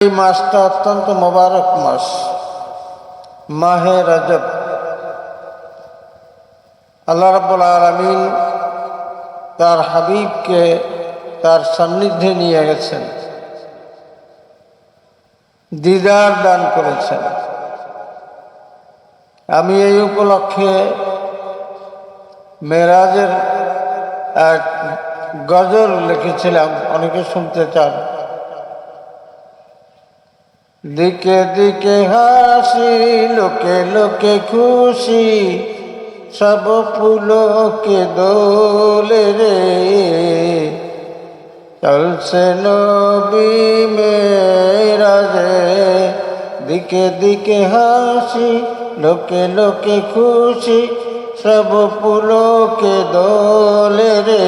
এই মাসটা অত্যন্ত মোবারক মাস, মাহে রজব। আল্লাহ রাব্বুল আলামিন তার হাবিবকে তার সান্নিধ্যে নিয়ে গেছেন, দিদার দান করেছেন। আমি এই উপলক্ষে মেরাজের এক গজল লিখেছিলাম, অনেকে শুনতে চান। দিকে দিকে হাসি, লোকে লোকে খুশি, সব ফুলকে দোলে রে। চলছে নবী মেরাজে, দিকে দিকে হাসি, লোকে লোকে খুশি, সব ফুলকে দোলে রে।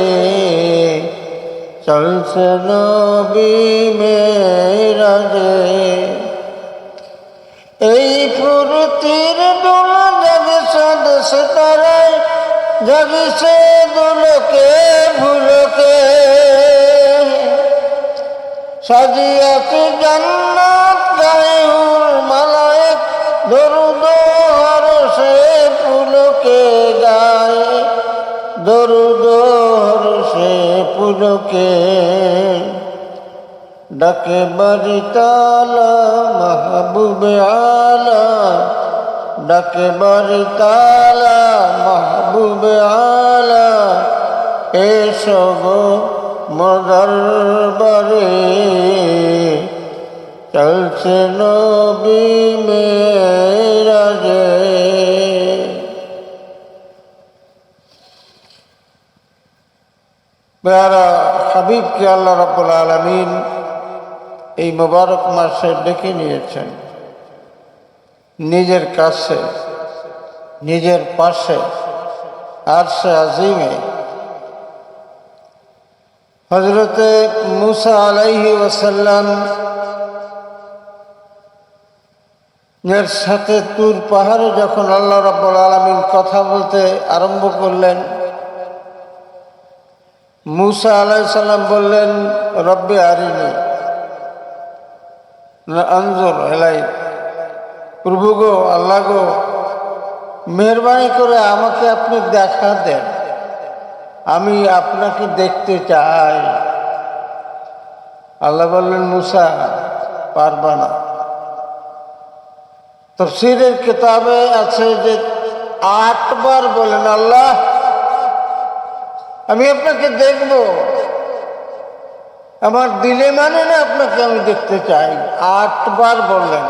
চলছে নবী মেরাজে। এই ফুরতির দোলা জাগছে দেশে তারায়, জাগছে দোলকে ভুলকে। সাজিয়াছে জান্নাত গায়ুর মালায়েক, দরুদ হরষে ফুলকে গায়, দরুদ হরষে ফুলকে। ডাকে বাড়ি তালা মাহবুবে আলা, ডাকে বাড়ি তালা মাহবুবে আলা। এসো গো মোর দরবারে, চলছে নবী মেরাজে। প্যারা হাবিবকে আল্লাহ রাব্বুল আলামিন এই মোবারক মাসে ডেকে নিয়েছেন নিজের কাছে, নিজের পাশে, আরশে আজিমে। হযরতে মুসা আলাইহি ওয়াসাল্লাম এর সাথে তুর পাহাড়ে যখন আল্লাহ রাব্বুল আলামিন কথা বলতে আরম্ভ করলেন, মুসা আলাইহিস সালাম বললেন, রব্বি আরিনি আনজুর ইলাইক। প্রভু গো, আল্লাহ গো, মেহরবানি করে আমাকে আপনি দেখা দেন, আমি আপনাকে দেখতে চাই। আল্লাহ বললেন, মুসা পারবা না। তাফসীরের কিতাবে আছে যে 8 বার বলেন, আল্লাহ আমি আপনাকে দেখব, আমার দিলে মানে না আপনাকে আমি দেখতে চাই। 8 বার বললেন।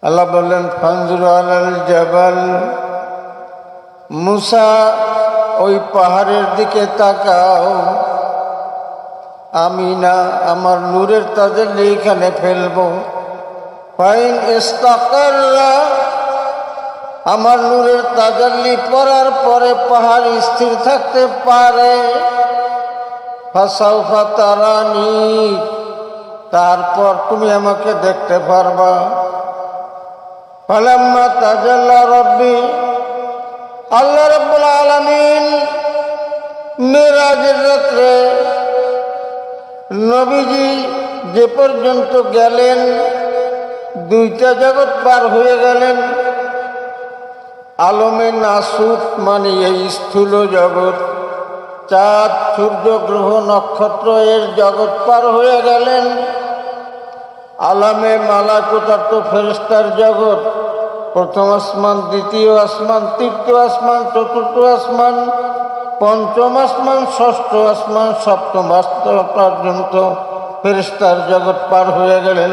আল্লাহ বললেন, ফানজুর আলাল জাবাল, মুসা ওই পাহাড়ের দিকে তাকাও, আমি না আমার নূরের তাজাল্লি এখানে ফেলবো। ফাইন ইস্তাকাররা, আমার নূরের তাজাল্লি পড়ার পরে পাহাড় স্থির থাকতে পারে। ফাসাউফা তারানি, তারপর তুমি আমাকে দেখতে পারবা। ফালাম্মা তাজাল্লা রব্বি, আল্লাহ রাব্বুল আলামিন মেরাজের রাত্রে নবীজি যে পর্যন্ত গেলেন, 2টা জগৎ পার হয়ে গেলেন। আলমে নাসুত মানে এই স্থূল জগৎ, চাঁদ সূর্য গ্রহ নক্ষত্র এর জগৎ পার হয়ে গেলেন। আলামে মালাকুতার্থ ফেরেশতার জগৎ, প্রথম আসমান, দ্বিতীয় আসমান, তৃতীয় আসমান, চতুর্থ আসমান, পঞ্চম আসমান, ষষ্ঠ আসমান, সপ্তম আসমান পর্যন্ত ফেরেশতার জগৎ পার হয়ে গেলেন।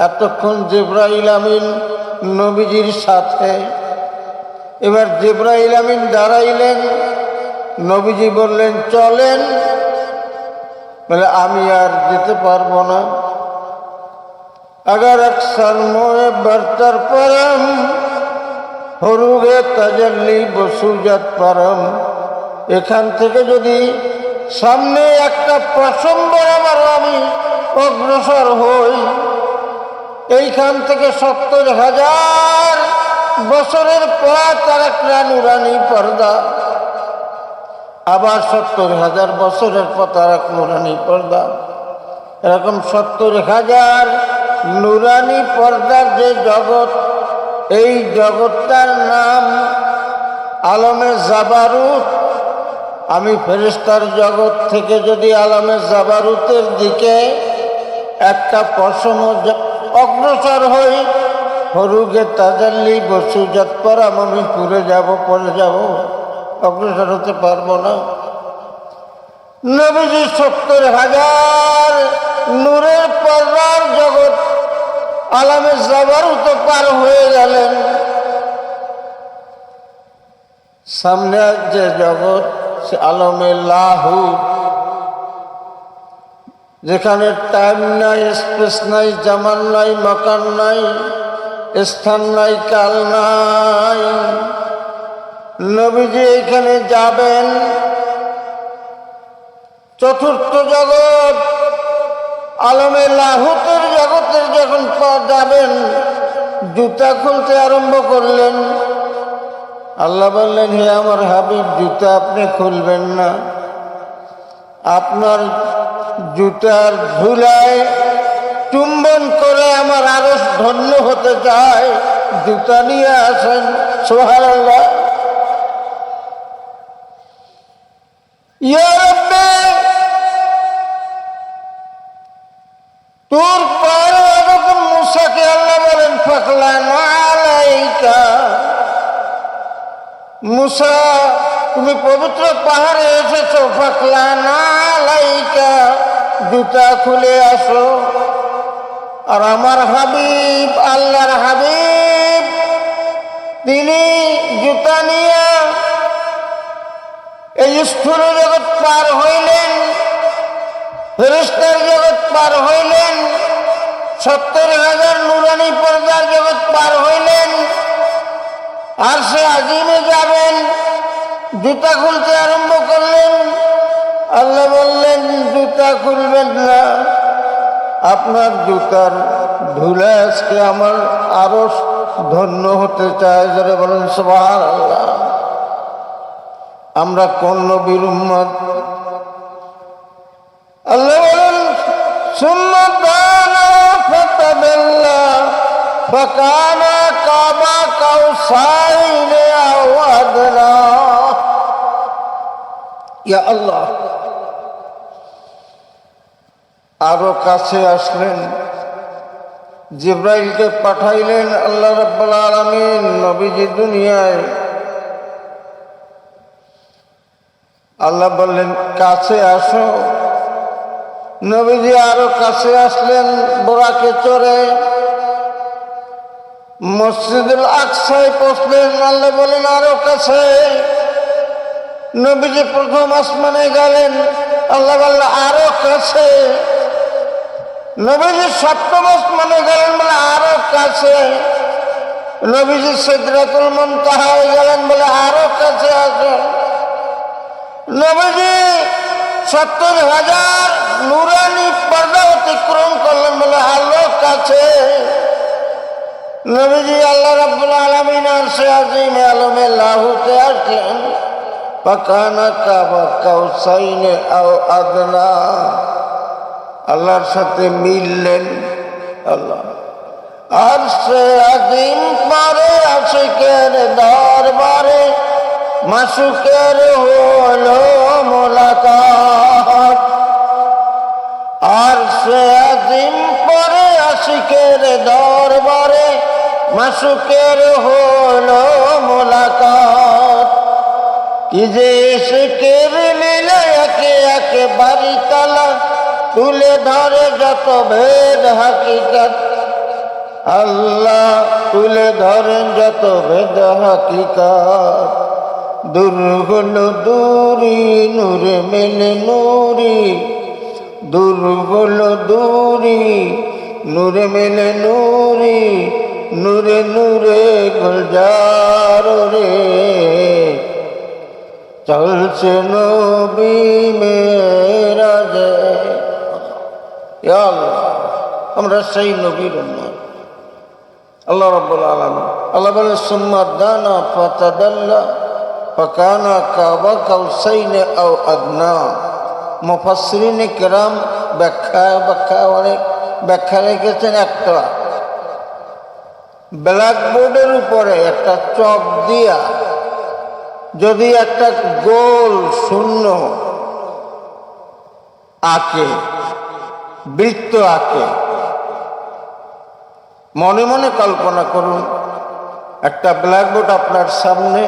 এতক্ষণ জিবরাইল আমিন নবীজির সাথে। এবার জিবরাইল আমিন দাঁড়াইলেন, নবীজি বললেন চলেন। বলে আমি আর যেতে পারবো না। अगर अक्सर मोए बरतर परम, হরুগে তাজাল্লি বসুজাত পারম। এখান থেকে যদি সামনে একটা প্রসম্বর আমার আমি অগ্রসর হই, এইখান থেকে 70,000 বছরের পর তার একটা নুরানি পর্দা, আবার 70,000 বছরের পর তার এক নুরানি পর্দা। এরকম 70,000 নুরানি পর্দার যে জগৎ, এই জগৎটার নাম আলমে জাবারুত। আমি ফেরেশতার জগৎ থেকে যদি আলমে জাবারুতের দিকে একটা পশম অগ্রসর হই, হরুগে তাজাল্লি বসু যৎপরাম, আমি পরে যাব, অগ্রসর হতে পারবো না। নবীজি 70,000 নূরের পর্দার জগৎ আলমে জাবারুত পার হয়ে গেলেন। সামনে যে জগৎ, সে আলমে লাহুত, যেখানে টাইম নাই, স্পেস নাই, জামান নাই, মাকান নাই, স্থান নাই, কাল নাই। নবীজি এখানে যাবেন। চতুর্থ জগৎ আলমে লাহুতের জগতের যখন যাবেন, জুতা খুলতে আরম্ভ করলেন। আল্লাহ বললেন, হে আমার হাবিব, জুতা আপনি খুলবেন না। আপনার জুতার ধুলায় চুম্বন করে আমার আরশ ধন্য হতে চায়, জুতা নিয়ে আসেন। সুবহানাল্লাহ। ইয়া রাব্বি, তোর পায়ে যখন মুসাকে আল্লাহ বলেন, ফাকলানা আলাইকা, মুসা তুমি পবিত্র পাহাড়ে এসেছো, ফাকলানা আলাইকা, জুতা খুলে আসো। আর আমার হাবিব, আল্লাহর হাবিব, তিনি জুতা নিয়ে এই স্থূল জগৎ পার হইলেন, ফেরেশতার জগৎ পার হইলেন, 70,000 নুরানি পর্দার জগৎ পার হইলেন। আর সে আজিমে যাবেন, জুতা খুলতে আরম্ভ করলেন। আল্লাহ বললেন, জুতা খুলবেন না, আপনার জুতার ধুলা আজকে আমার আরশ ধন্য হতে চায়। যারা বলেন সুবহানাল্লাহ। আমরা কোন নবীর উম্মত? আল্লাহ বলেন, সুম্মা দানা ফাতাদাল্লা ফাকানা কাবা কাউসাইনি আও আদনা। ইয়া আল্লাহ, আরো কাছে আসলেন, জিব্রাইলকে পাঠাইলেন আল্লাহ রাব্বুল আলামিন নবীজি দুনিয়ায়। আল্লাহ বললেন, কাছে আসো। নবীজি আরো কাছে আসলেন বোরাকে চড়ে, মসজিদুল আকসায় পৌঁছলেন। আল্লাহ বলেন, আরো কাছে। নবীজি প্রথম আসমানে গেলেন। আল্লাহ বললেন, আরো কাছে। নবীজি সপ্তম আসমানে গেলেন, বলে আরো কাছে। নবীজি সিদরাতুল মুনতাহায় গেলেন, বলে আরো কাছে আসেন। নবীজি 70,000 নুরানি পর্দা অতিক্রম করলেন, বলে আলো কাছে। নবীজি আল্লাহ রাব্বুল আলামিন আরশে আজিমে আলমে লাহুতে আসলেন। ফাকানা কাবা কাউসাইনি আও আদনা, আল্লাহর সাথে মিললেন। আল্লাহ আরশে আজিম পারে আশিকের দরবারে মাসুকের হলো মোলাকাত। আরশে আজিম পারে আশিকের দরবারে মাসুকের হলো মোলাকাত। কি যে ইশকের লীলা, একে একে বাড়ি তালা তুলে ধরে যত ভেদ হাকিকত। আল্লাহ তুলে ধরেন যত ভেদ হাকিকত। দূর হলো দূরি, নূরে মেলে নূরি। দূর হলো দূরি, নূরে মেলে নূরি। নূরে নূরে গুলজার রে, চলছে নবী মেরাজে। ইয়া আল্লাহ, আমরা সেই নবীর উম্মত। আল্লাহ রাব্বুল আলামিন আল্লাহ বলে, সুম্মা দানা ফাতাদাল্লা ফাকানা কাবা কাউসাইনি আও আদনা। মুফাসসিরিনে কেরাম ব্যাখ্যা অনেক ব্যাখ্যা রেখেছেন। একটা ব্ল্যাকবোর্ডের উপরে একটা চক দিয়া যদি একটা গোল শূন্য আঁকে, বৃত্ত আঁকে, মনে মনে কল্পনা করুন একটা ব্ল্যাকবোর্ড আপনার সামনে,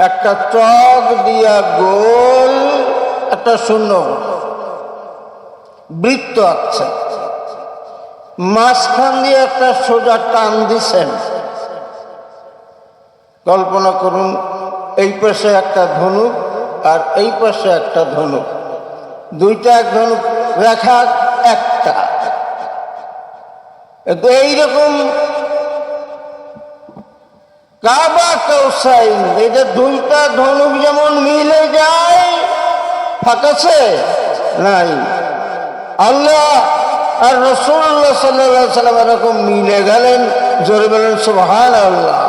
একটা চক দিয়া গোল একটা শূন্য বৃত্ত আঁকছেন, মাঝখান দিয়ে একটা সোজা টান দিছেন। কল্পনা করুন এই পাশে একটা ধনুক আর এই পাশে একটা ধনুক, দুইটা এক ধনুক রেখা একটা। এইরকম কাবা কৌসাইন, এটা দুইটা ধনুক যেমন মিলে যায়, ফাঁকাছে নাই, আল্লাহ আর রাসূলুল্লাহ সাল্লাল্লাহু আলাইহি ওয়াসাল্লাম এরকম মিলে গেলেন। জোরে বলেন সুবহানাল্লাহ।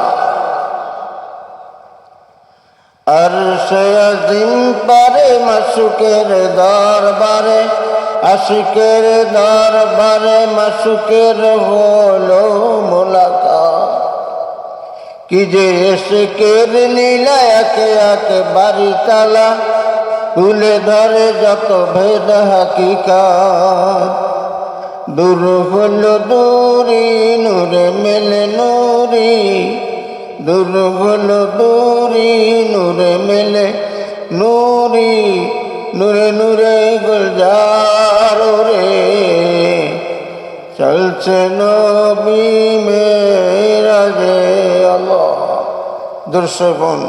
আরশে আজিম পারে মাসুকের দরবারে, আশিকের দরবারে মাসুকের হলো মোলাকাত। কি যে এশকের লীলা, একে একে বাড়ি তালা তুলে ধরে যত ভেদ হাকিকাত। দূর হলো দূরি নূরে মেলে নূরি, দূর হলো দূরি নূরে মেলে নূরি, নূরে নূরে গুলজার রে চলছে নবী মেরাজে। আল্লাহ দর্শকগণ,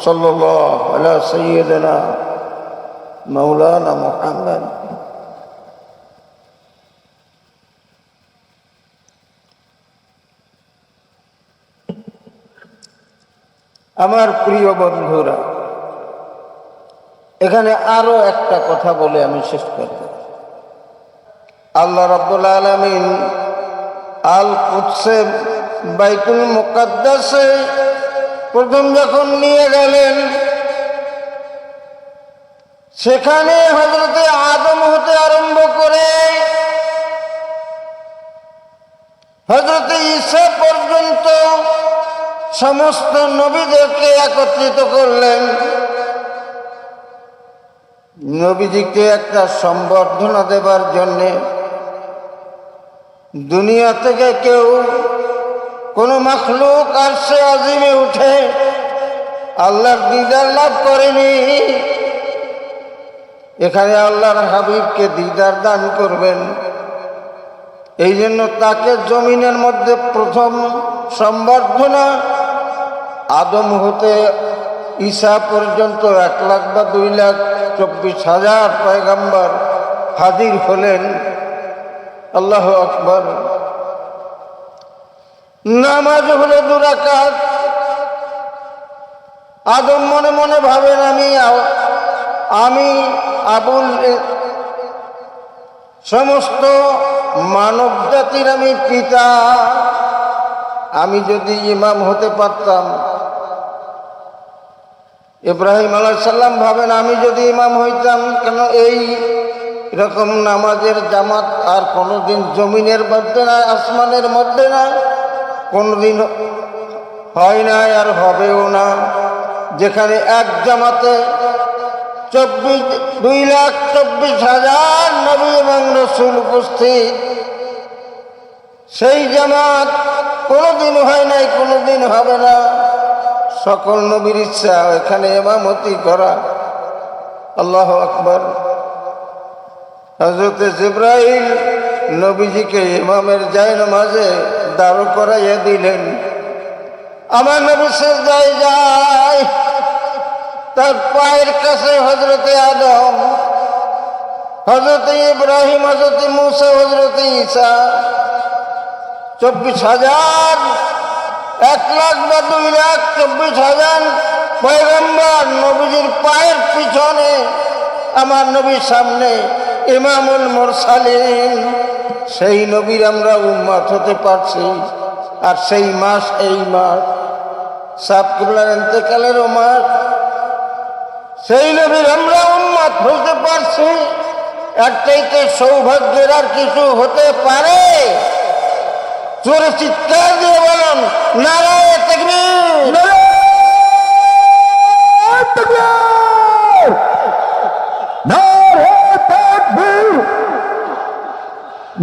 সাল্লাল্লাহু আলা সাইয়্যিদিনা মাওলানা মুহাম্মদ। আমার প্রিয় বন্ধুরা, এখানে আরো একটা কথা বলে আমি শেষ করব। আল্লাহ রাব্বুল আলামিন আল কুদসে বাইতুল মুকাদ্দাসে প্রথম যখন নিয়ে গেলেন, সেখানে হযরতে আদম হতে আরম্ভ করে হযরতে ঈসা পর্যন্ত সমস্ত নবীদেরকে একত্রিত করলেন। নবীজিকে একটা সম্বর্ধনা দেবার জন্যে দুনিয়া থেকে কেউ কোন মাখলুক আরশে আজিমে উঠে আল্লাহর দিদার লাভ করেনি। এখানে আল্লাহর হাবিবকে দিদার দান করবেন, এই জন্য তাকে জমিনের মধ্যে প্রথম সম্বর্ধনা। আদম হতে ঈসা পর্যন্ত 1 লাখ বা 2,24,000 পয়গম্বর হাজির হলেন। আল্লাহু আকবার। নামাজ হলো 2 রাকাত। আদম মনে মনে ভাবেন আমি আবুল সমস্ত মানব জাতির আমি পিতা, আমি যদি ইমাম হতে পারতাম। ইব্রাহিম আলাইহিস সালাম ভাবেন আমি যদি ইমাম হইতাম, কেন এই রকম নামাজের জামাত আর কোনোদিন জমিনের মধ্যে না, আসমানের মধ্যে না, কোনোদিন হয় নাই আর হবেও না। যেখানে এক জামাতে 2,24,000 নবী এবং রসুল উপস্থিত, সেই জামাত কোনোদিন হয় নাই, কোনোদিন হবে না। সকল নবীর ইচ্ছা এখানে ইমামতি করা। আল্লাহু আকবার। হযরত জিবরাইল নবীজিকে ইমামের জায়নামাজে দাঁড় করাইয়া দিলেন। আমার নবী সিজদায় যায়, তার পায়ের কাছে হযরতে আদম, হযরতে ইব্রাহিম, হযরতে মূসা, হযরতে ঈসা, 24,000, 1 লাখ বা 2,24,000 পয়গম্বর নবীজির পায়ের পিছনে, আমার নবীর সামনে ইমামুল মুরসালিন। সেই নবীর আমরা উম্মত হতে পারছি। আর সেই মাস এই মাস, সাবকুল্লার ইন্তেকালেরও মাস। সেই নবীর আমরা উম্মত হতে পারছি। এর চাইতে সৌভাগ্যের আর কিছু হতে পারে? জোরে চিৎকার দিয়ে বলুন নারায়ে তাকবীর, নারায়ে তাকবীর, নারায়ে তাকবীর,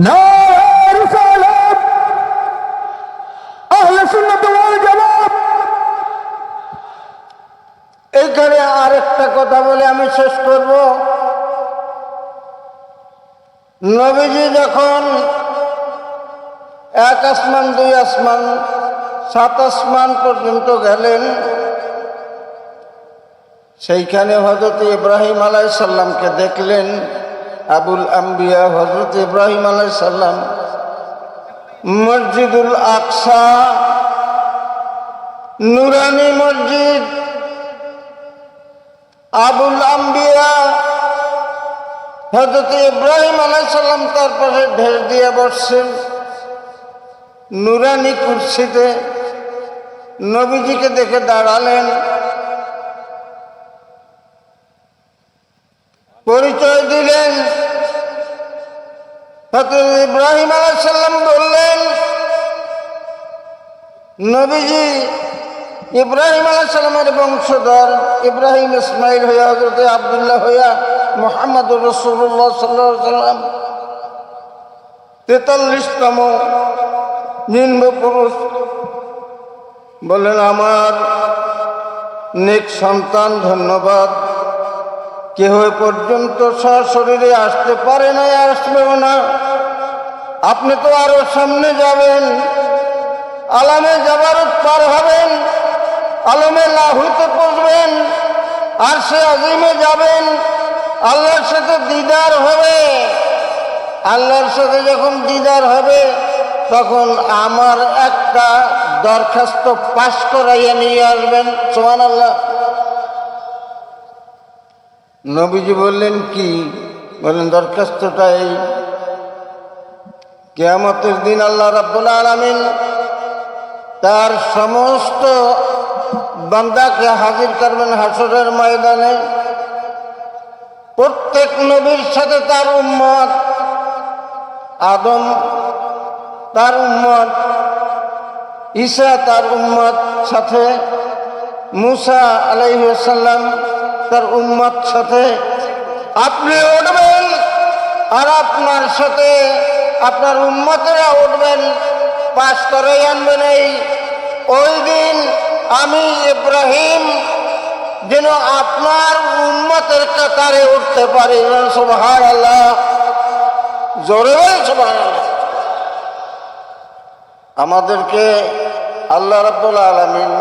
নারায়ে রিসালাত, আহলে সুন্নাত ওয়াল জামাত। এইখানে আরেকটা কথা বলে আমি শেষ করব। নবীজি যখন এক আসমান, দুই আসমান, সাত আসমান পর্যন্ত গেলেন, সেইখানে হযরত ইব্রাহিম আলাইহিস সালামকে দেখলেন। আবুল আম্বিয়া হযরত ইব্রাহিম আলাইহিস সালাম মসজিদুল আকসা, নুরানি মসজিদ, আবুল আম্বিয়া হযরত ইব্রাহিম আলাইহিস সালাম তার পাশে ঢের দিয়ে বসছেন নুরানি কুরসিতে। নবীজিকে দেখে দাঁড়ালেন, পরিচয় দিলেন। হযরত ইব্রাহিম আলাইহিস সালাম বললেন, নবীজি ইব্রাহিম আলাইহিস সালামের বংশধর, ইব্রাহিম ইসমাইল হইয়া হযরত আব্দুল্লাহ হইয়া মুহাম্মদুর রাসূলুল্লাহ সাল্লাল্লাহু আলাইহি ওয়াসাল্লাম 43তম নিম্ন পুরুষ। বললেন, আমার নেক সন্তান, ধন্যবাদ। কেহ পর্যন্ত সশরীরে আসতে পারে না, আসবেও না। আপনি তো আরো সামনে যাবেন, আলামে জাবারুত পার হবেন, আলমে লাহুতে পৌঁছবেন, আর সে আজিমে যাবেন, আল্লাহর সাথে দিদার হবে। আল্লাহর সাথে যখন দিদার হবে, তখন আমার একটা দরখাস্ত পাশ করাইয়া নিয়ে আসবেন। সুবহানাল্লাহ। নবীজি বললেন, কি? বললেন, দরখাস্তটা এই, কিয়ামতের দিন আল্লাহ রাব্বুল আলামিন তার সমস্ত বান্দাকে হাজির করবেন হাসরের ময়দানে। প্রত্যেক নবীর সাথে তার উম্মত, আদম তার উম্মত, ঈসা তার উম্মত সাথে, মুসা আলাইহিস সালাম তার উম্মত সাথে। আপনি উঠবেন আর আপনার সাথে আপনার উম্মতেরা উঠবেন, পাশ করে আনবেন। এই ওই দিন আমি ইব্রাহিম যেন আপনার উম্মতের কাতারে উঠতে পারি। সুবহানাল্লাহ, জোরে বলেন সুবহানাল্লাহ। আমাদেরকে আল্লাহ রাব্বুল আলামিন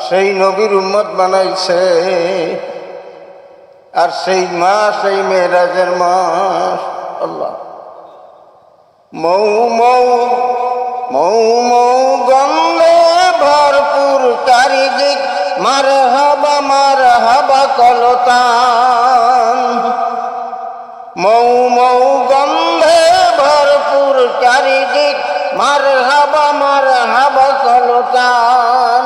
সেই নবীর উম্মত বানাইছে। আর সেই মাস, এই মেরাজের মাস। আল্লাহ, মৌ মৌ মৌ মৌ গন্ধে ভরপুর চারিদিক, মারহাবা কলতান। মৌ মৌ গন্ধে ভরপুর চারিদিক, মারহাবা কলতান।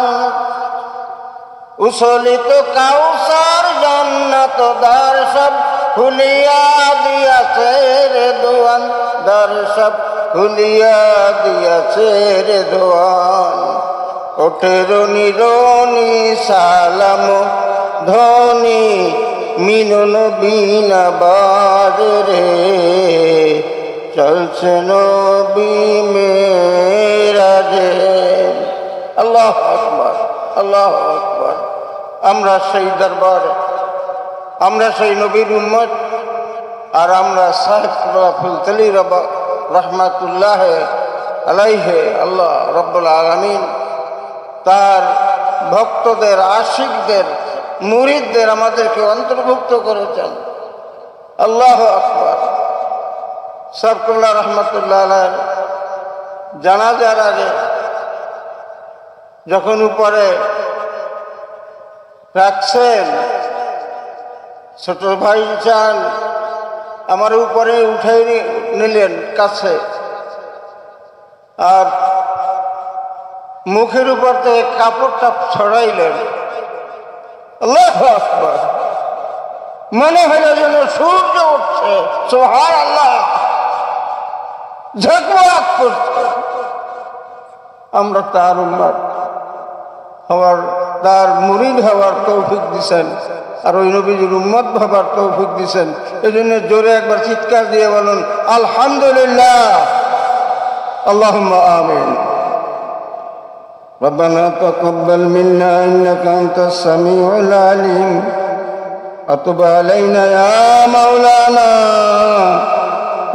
উছলিত কাউসার জান্নাত দ্বার সব খুলিয়া দিয়াছে রে দোয়ান, দ্বার সব খুলিয়া দিয়াছে রে দোয়ান। ওঠের নিরনি সালাম ধ্বনি, মিলন বিনা বাজরে, চলছে নবী মেরাজে। আল্লাহু আকবার, আল্লাহু আকবার। আমরা সেই দরবারে, আমরা সেই নবীর উম্মত, আর আমরা সাহেব ফুলতলি রহমাতুল্লাহ আলাইহে, আল্লাহ রব্বুল আলামিন তার ভক্তদের, আশিকদের, মুরিদদের আমাদেরকে অন্তর্ভুক্ত করেছেন। আল্লাহু আকবার। সাহেবুল্লাহ রহমাতুল্লাহ আলাইহ জানাজার আগে যখন উপরে রাখছেন, ছোট ভাই চান আমার উপরে উঠাই নিলেন কাছে, আর মুখের উপর থেকে কাপড়টা ছড়াইলেন। আল্লাহু আকবার। মনে হলো যেন সূর্য উঠছে, সুবহানাল্লাহ, ঝকমক করছে। আমরা তার উম্মত হওয়ার, তার মুরিদ হওয়ার তৌফিক দিছেন, আর ওই নবীজির উম্মত হবার তৌফিক দিছেন। এই জন্য জোরে একবার চিৎকার দিয়ে বলুন আলহামদুলিল্লাহ, আল্লাহুম্মা আমিন। ربنا تقبل منا إنك أنت السميع العليم وتب علينا يا مولانا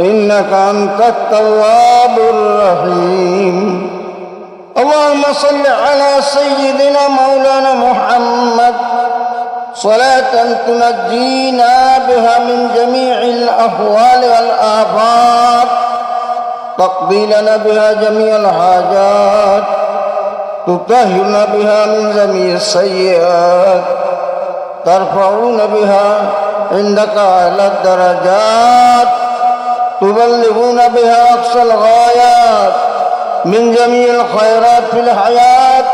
إنك أنت التواب الرحيم اللهم صل على سيدنا مولانا محمد صلاة تنجينا بها من جميع الأهوال والآفات تقضي لنا بها جميع الحاجات تطهرنا بها من جميع السيئات ترفعنا بها عندك أعلى الدرجات تبلغنا بها أقصى الغايات من جميع الخيرات في الحياة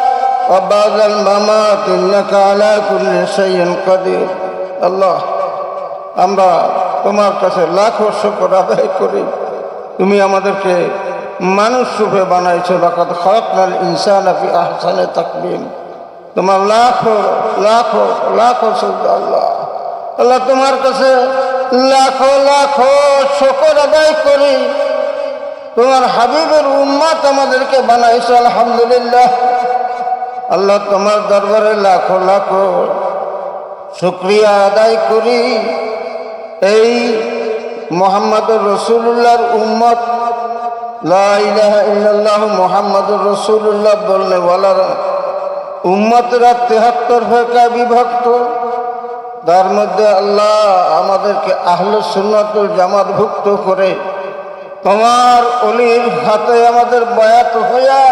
وبعد الممات إنك على كل شيء قدير الله আমরা তোমার কাছে লাখো শুকর আদায় করি, তুমি আমাদেরকে মানুষ রূপে বানাইছো। লাকাদ খালাকনাল ইনসানা ফি আহসানি তাকওয়িম। তোমার লাখো লাখো লাখো শুকর আল্লাহ। আল্লাহ তোমার কাছে লাখো লাখো শুকর আদায় করি, তোমার হাবিবের উম্মত আমাদেরকে বানাইছো, আলহামদুলিল্লাহ। আল্লাহ তোমার দরবারে লাখো লাখো শুকরিয়া আদায় করি। এই মুহাম্মদুর রাসূলুল্লাহর উম্মত, লা ইলাহা ইল্লাল্লাহু মুহাম্মাদুর রাসূলুল্লাহ বলনে ওয়ালারা উম্মতরা 73 ফিরকায় বিভক্ত। তার মধ্যে আল্লাহ আমাদেরকে আহলুস সুন্নাতুল জামাতভুক্ত করে তোমার ওলির হাতে আমাদের বায়াত হইয়া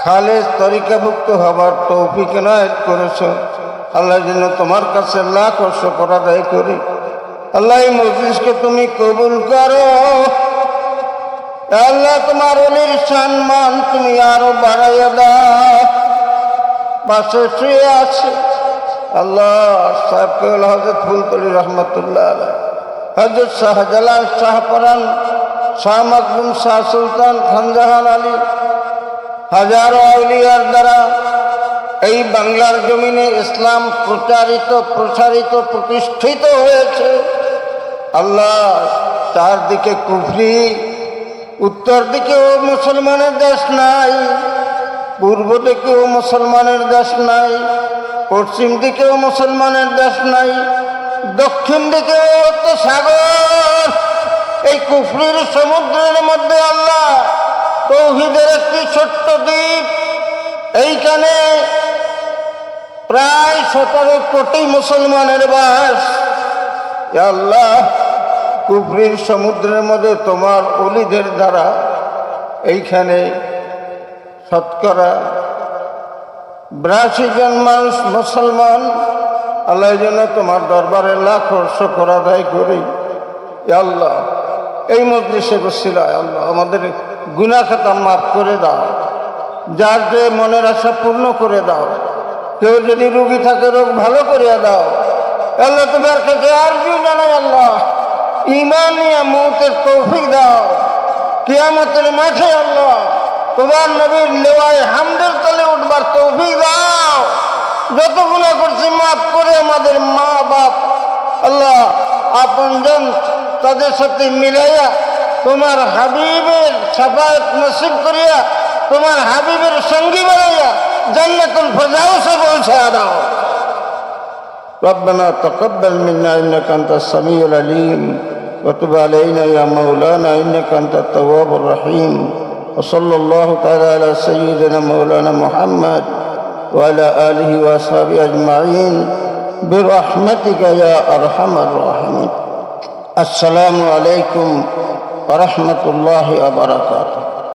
খালেস তরিকাভুক্ত হবার তৌফিক এনায়েত করেছো। আল্লাহ যেন তোমার কাছে লাখো শুকর আদায় করি। আল্লাহ এই মজলিসকে তুমি কবুল করো। আল্লাহ তোমার ওলির সম্মান তুমি আরো বাড়াইয়া দাও। পাশে শুয়ে আছে আল্লাহ সাহেবকে হযরত ফুলতলি রহমতুল্লাহ আলাইহি, হযরত শাহজালাল শাহপরান, শাহ মখদুম, শাহ সুলতান, খানজাহান আলী, হাজারো আউলিয়ার দ্বারা এই বাংলার জমিনে ইসলাম প্রসারিত প্রতিষ্ঠিত হয়েছে। আল্লাহ চারদিকে কুফরি, উত্তর দিকেও মুসলমানের দেশ নাই, পূর্ব দিকেও মুসলমানের দেশ নাই, পশ্চিম দিকেও মুসলমানের দেশ নাই, দক্ষিণ দিকেও তো সাগর। এই কুফরির সমুদ্রের মধ্যে আল্লাহ তৌহিদের একটি ছোট্ট দ্বীপ, এইখানে প্রায় 17 কোটি মুসলমানের বাস। ইয়া আল্লাহ, কুফরির সমুদ্রের মধ্যে তোমার ওলিদের দ্বারা এইখানে শতকরা 82 জন মানুষ মুসলমান। আল্লাহ যেন তোমার দরবারে লাখো শুকর আদায় করি। ইয়া আল্লাহ, এই মজলিসের ওসিলায় আল্লাহ আমাদের গুনাহ খাতা মাফ করে দাও, যার যে মনের আশা পূর্ণ করে দাও। কেউ যদি রোগী থাকে রোগ ভালো করিয়া দাও। আল্লাহ তোমার কাছে আরজু জানাই আল্লাহ, ঈমান নিয়ে মওতের তৌফিক দাও। কিয়ামতের মাঠে আল্লাহ তোমার নবীর লেওয়ায় হামদের তলে উঠবার তৌফিক দাও। যত গুনাহ করছি মাফ করে আমাদের মা বাপ আল্লাহ আপনজন তাদের সাথে মিলাইয়া তোমার হাবিবের শাফাআত নসিব করিয়া তোমার হাবিবের সঙ্গী বানাইয়া জান্নাতুল ফিরদাউসে পৌঁছায়া দাও। ربنا تقبل منا إنك أنت السميع العليم وتب علينا يا مولانا إنك أنت التواب الرحيم وصلى الله تعالى على سيدنا مولانا محمد وعلى آله وأصحابه أجمعين برحمتك يا أرحم الراحمين. السلام عليكم ورحمة الله وبركاته.